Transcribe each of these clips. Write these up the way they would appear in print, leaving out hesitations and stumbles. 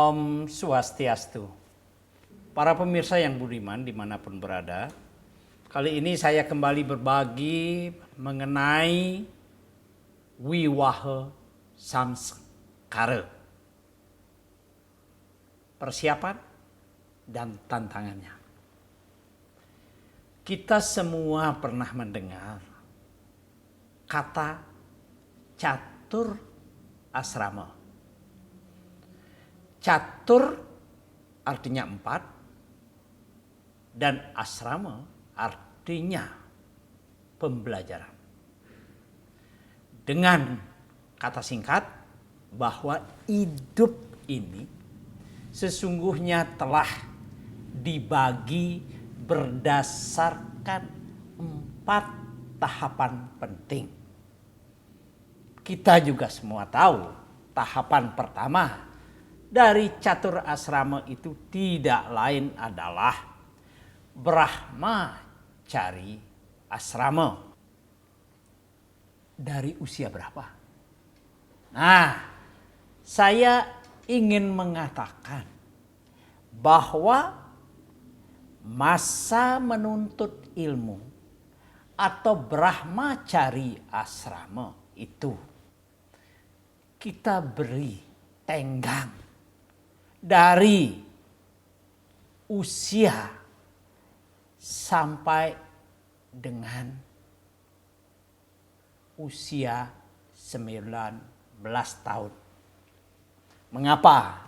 Om Swastiastu. Para pemirsa yang budiman dimanapun berada, kali ini saya kembali berbagi mengenai Wiwaha Samskara. Persiapan dan tantangannya. Kita semua pernah mendengar kata catur asrama. Catur artinya 4 dan asrama artinya pembelajaran. Dengan kata singkat bahwa hidup ini sesungguhnya telah dibagi berdasarkan 4 tahapan penting. Kita juga semua tahu tahapan pertama dari catur asrama itu tidak lain adalah Brahmacari asrama. Dari usia berapa? Nah, saya ingin mengatakan bahwa masa menuntut ilmu atau Brahmacari asrama itu kita beri tenggang dari usia sampai dengan usia 19 tahun. Mengapa?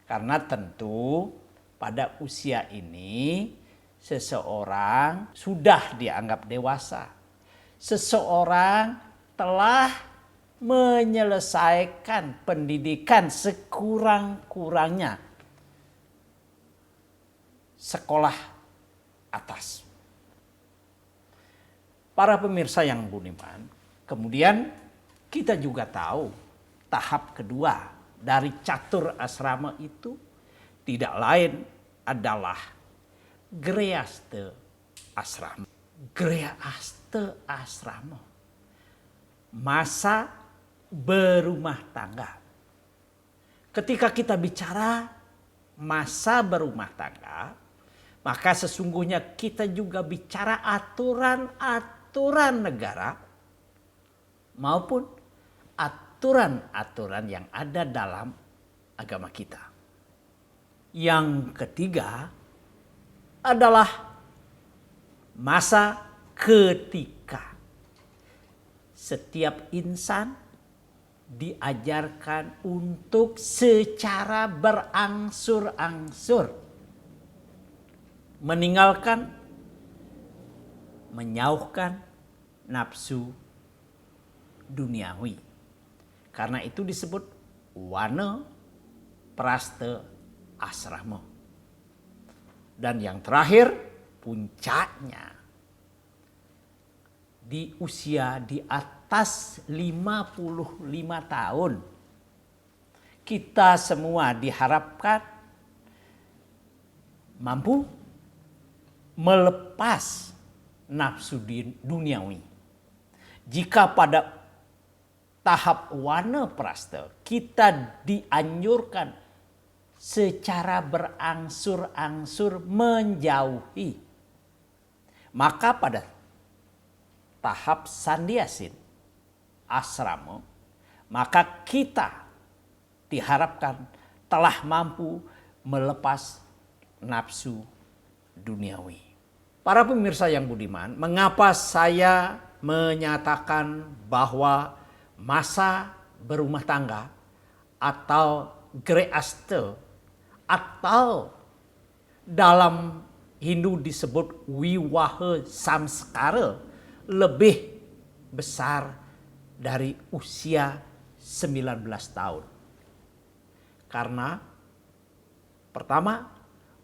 Karena tentu pada usia ini seseorang sudah dianggap dewasa. Seseorang telah menyelesaikan pendidikan sekurang-kurangnya sekolah atas. Para pemirsa yang budiman, kemudian kita juga tahu tahap kedua dari catur asrama itu tidak lain adalah Grihastha asrama. Grihastha asrama, masa berumah tangga. Ketika kita bicara masa berumah tangga, maka sesungguhnya kita juga bicara aturan-aturan negara maupun aturan-aturan yang ada dalam agama kita. Yang ketiga adalah masa ketika setiap insan diajarkan untuk secara berangsur-angsur meninggalkan, menyauhkan nafsu duniawi. Karena itu disebut Vanaprastha asrama. Dan yang terakhir, puncaknya di usia di atas 55 tahun. Kita semua diharapkan mampu melepas nafsu duniawi. Jika pada tahap Vanaprastha kita dianjurkan secara berangsur-angsur menjauhi, maka pada tahap Sandhyasin asrama, maka kita diharapkan telah mampu melepas nafsu duniawi. Para pemirsa yang budiman, mengapa saya menyatakan bahwa masa berumah tangga atau Grihastha atau dalam Hindu disebut Wiwaha Samskara lebih besar dari usia 19 tahun. Karena pertama,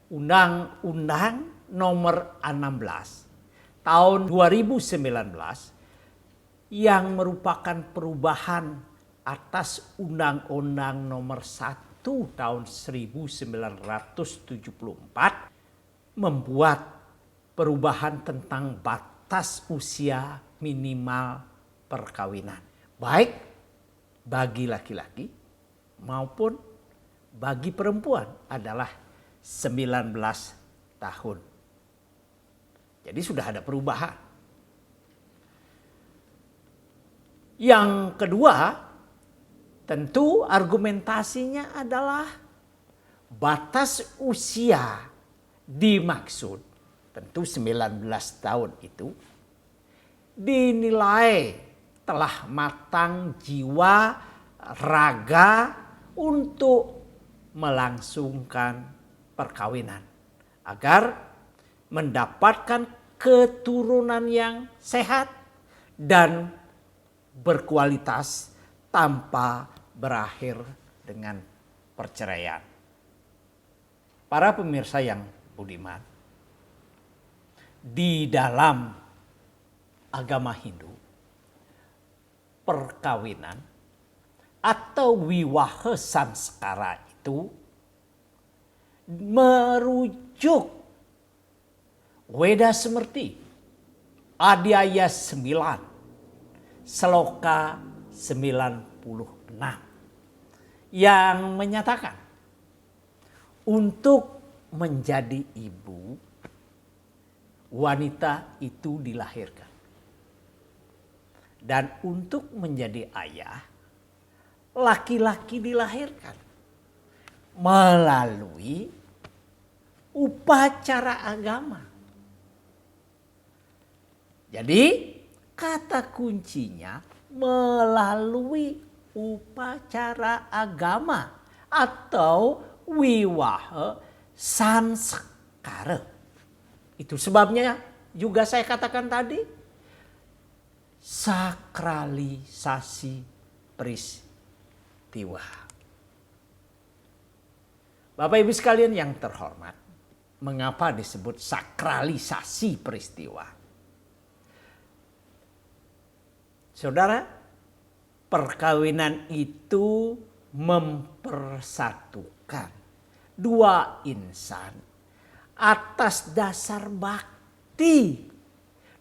Undang-Undang nomor 16 tahun 2019 yang merupakan perubahan atas Undang-Undang nomor 1 tahun 1974 membuat perubahan tentang batas usia minimal perkawinan, baik bagi laki-laki maupun bagi perempuan adalah 19 tahun. Jadi sudah ada perubahan. Yang kedua, tentu argumentasinya adalah batas usia dimaksud, tentu 19 tahun itu dinilai telah matang jiwa, raga untuk melangsungkan perkawinan agar mendapatkan keturunan yang sehat dan berkualitas tanpa berakhir dengan perceraian. Para pemirsa yang budiman, di dalam agama Hindu, perkawinan atau wiwaha samskara itu merujuk Weda Smriti Adhyaya 9 Sloka 96 yang menyatakan untuk menjadi ibu wanita itu dilahirkan, dan untuk menjadi ayah laki-laki dilahirkan melalui upacara agama. Jadi kata kuncinya melalui upacara agama atau wiwaha sanskara. Itu sebabnya juga saya katakan tadi sakralisasi peristiwa. Bapak Ibu sekalian yang terhormat, mengapa disebut sakralisasi peristiwa? Saudara, perkawinan itu mempersatukan dua insan atas dasar bakti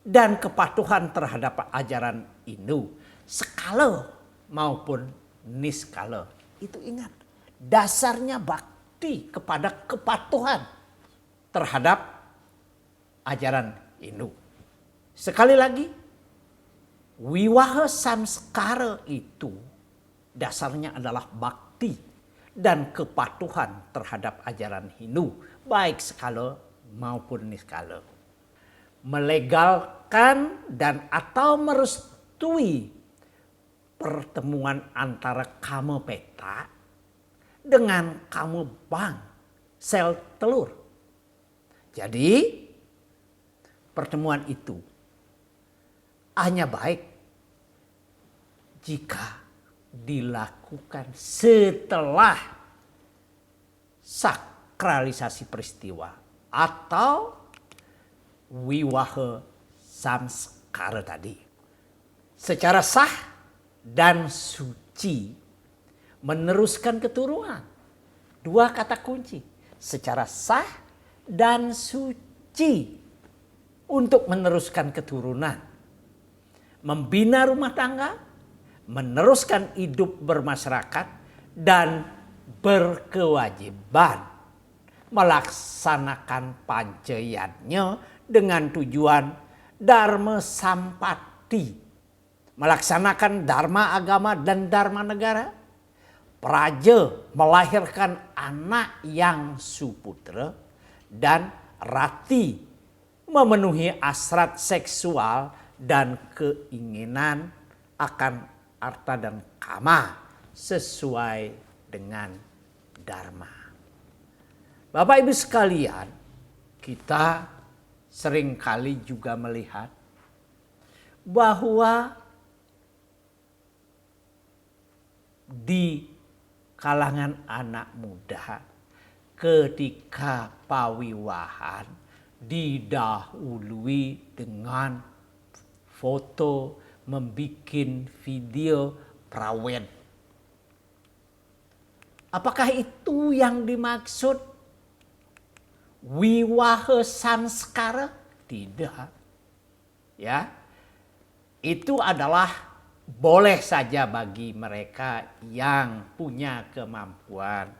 dan kepatuhan terhadap ajaran Hindu, skala maupun niskala. Itu ingat, dasarnya bakti kepada kepatuhan terhadap ajaran Hindu. Sekali lagi, wiwaha samskara itu dasarnya adalah bakti dan kepatuhan terhadap ajaran Hindu, baik skala maupun niskala. Melegalkan dan atau merestui pertemuan antara kama peta dengan kama bang sel telur. Jadi pertemuan itu hanya baik jika dilakukan setelah sakralisasi peristiwa atau wiwaha samskara tadi. Secara sah dan suci meneruskan keturunan. Dua kata kunci. Secara sah dan suci untuk meneruskan keturunan. Membina rumah tangga, meneruskan hidup bermasyarakat, dan berkewajiban melaksanakan pancayanya dengan tujuan dharma sampati, melaksanakan dharma agama dan dharma negara, praja melahirkan anak yang suputra, dan rati memenuhi hasrat seksual dan keinginan akan arta dan kama sesuai dengan dharma. Bapak Ibu sekalian, kita seringkali juga melihat bahwa di kalangan anak muda ketika pawiwahan didahului dengan foto, membikin video prawed. Apakah itu yang dimaksud wiwaha samskara? Tidak. Ya. Itu adalah boleh saja bagi mereka yang punya kemampuan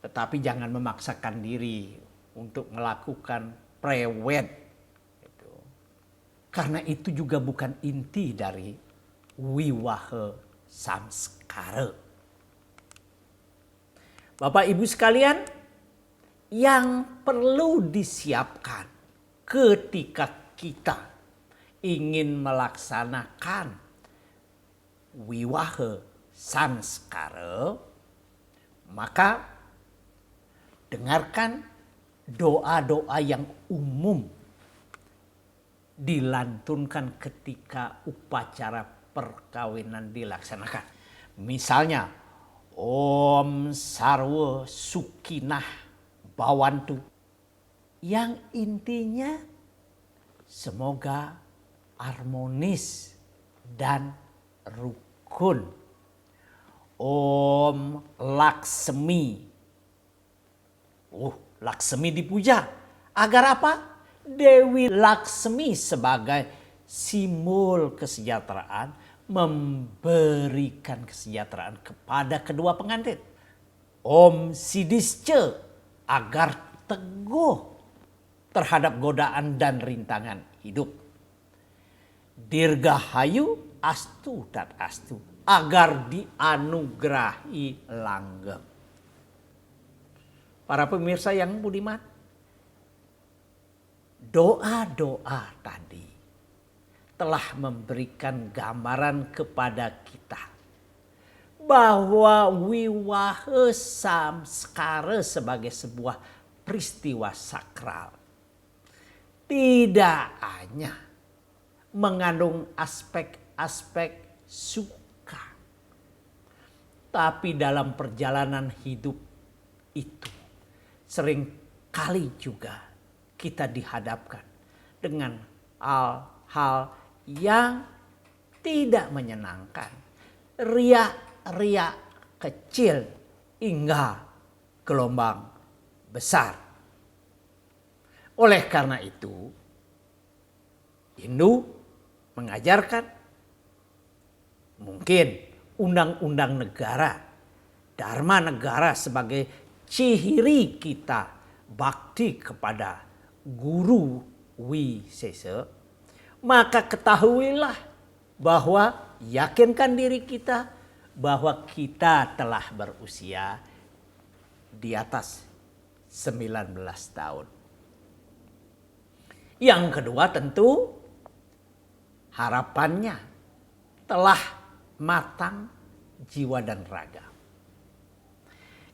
Tetapi jangan memaksakan diri untuk melakukan prewed. Gitu. Karena itu juga bukan inti dari wiwaha samskara. Bapak Ibu sekalian, yang perlu disiapkan ketika kita ingin melaksanakan wiwaha samskara, maka dengarkan doa-doa yang umum dilantunkan ketika upacara perkawinan dilaksanakan. Misalnya, Om Sarwa Sukinah Bawantu, yang intinya semoga harmonis dan rukun. Om Laksmi, Laksmi dipuja. Agar apa? Dewi Laksmi sebagai simbol kesejahteraan memberikan kesejahteraan kepada kedua pengantin. Om Sidisce agar teguh terhadap godaan dan rintangan hidup. Dirgahayu astu dan astu agar dianugerahi langgeng. Para pemirsa yang budiman, doa-doa tadi telah memberikan gambaran kepada kita bahwa wiwaha samskara sebagai sebuah peristiwa sakral tidak hanya mengandung aspek-aspek suka, tapi dalam perjalanan hidup itu sering kali juga kita dihadapkan dengan hal-hal yang tidak menyenangkan, riak kecil hingga gelombang besar. Oleh karena itu, Hindu mengajarkan mungkin undang-undang negara, dharma negara sebagai ciri kita bakti kepada guru wisesa, maka ketahuilah bahwa yakinkan diri kita bahwa kita telah berusia di atas 19 tahun. Yang kedua tentu harapannya telah matang jiwa dan raga.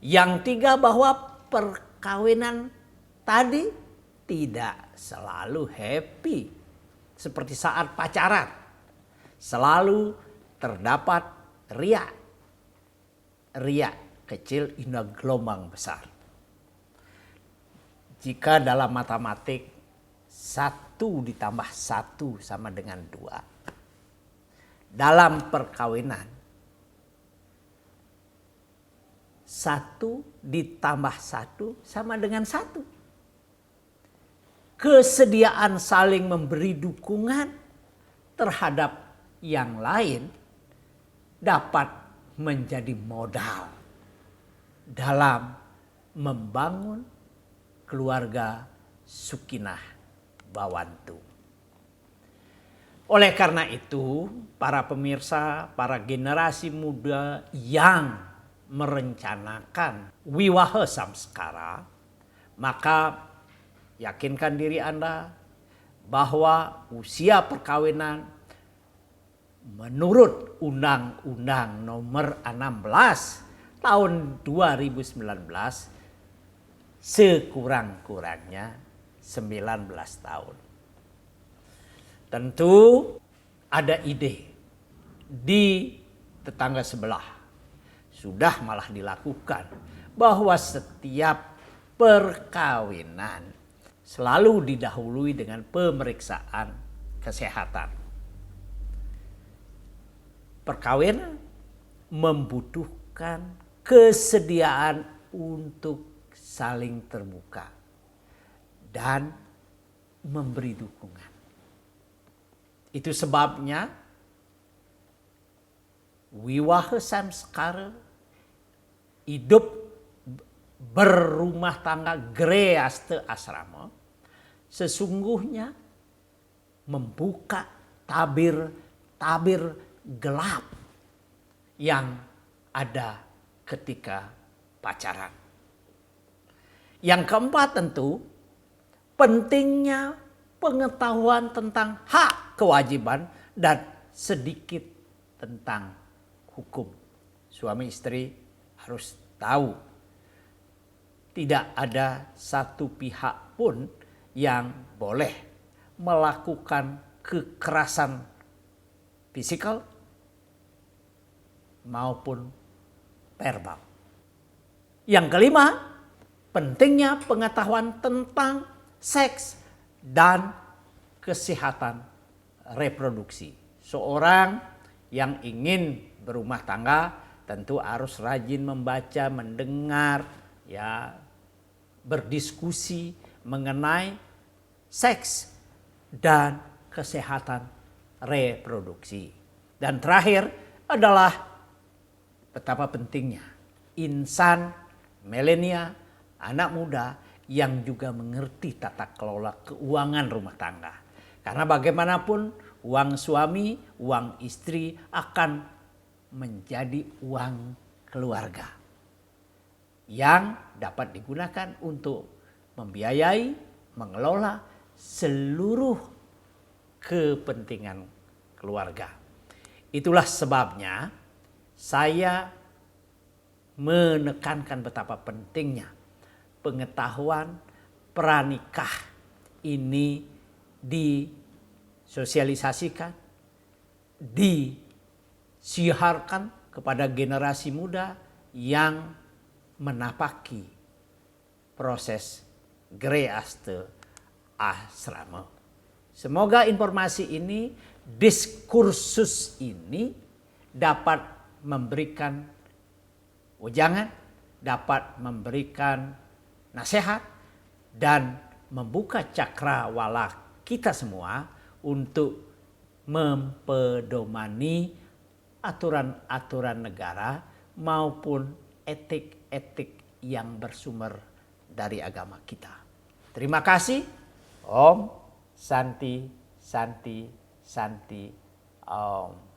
Yang tiga bahwa perkawinan tadi tidak selalu happy seperti saat pacaran. Selalu terdapat riak kecil hingga gelombang besar. Jika dalam matematik 1 ditambah 1 sama dengan 2. Dalam perkawinan 1 ditambah 1 sama dengan 1. Kesediaan saling memberi dukungan terhadap yang lain dapat menjadi modal dalam membangun keluarga Sukinah Bawantu. Oleh karena itu, para pemirsa, para generasi muda yang merencanakan wiwaha samskara, maka yakinkan diri Anda bahwa usia perkawinan menurut Undang-Undang Nomor 16 Tahun 2019 sekurang-kurangnya 19 tahun. Tentu ada ide di tetangga sebelah sudah malah dilakukan bahwa setiap perkawinan selalu didahului dengan pemeriksaan kesehatan. Perkawinan membutuhkan kesediaan untuk saling terbuka dan memberi dukungan. Itu sebabnya wiwaha samskara hidup berumah tangga Gréaste Asrama sesungguhnya membuka tabir-tabir gelap yang ada ketika pacaran. Yang keempat tentu pentingnya pengetahuan tentang hak kewajiban dan sedikit tentang hukum. Suami istri harus tahu tidak ada satu pihak pun yang boleh melakukan kekerasan fisikal maupun verbal. Yang kelima, pentingnya pengetahuan tentang seks dan kesehatan reproduksi. Seorang yang ingin berumah tangga tentu harus rajin membaca, mendengar, ya, berdiskusi mengenai seks dan kesehatan reproduksi. Dan terakhir adalah betapa pentingnya insan milenial, anak muda yang juga mengerti tata kelola keuangan rumah tangga. Karena bagaimanapun uang suami, uang istri akan menjadi uang keluarga yang dapat digunakan untuk membiayai, mengelola seluruh kepentingan keluarga. Itulah sebabnya saya menekankan betapa pentingnya pengetahuan pranikah ini disosialisasikan, disiarkan kepada generasi muda yang menapaki proses Gréaste Asrama. Semoga informasi ini, diskursus ini dapat memberikan wejangan, dapat memberikan nasihat, dan membuka cakrawala kita semua untuk mempedomani aturan-aturan negara maupun etik-etik yang bersumber dari agama kita. Terima kasih. Om Santi Santi Santi Om.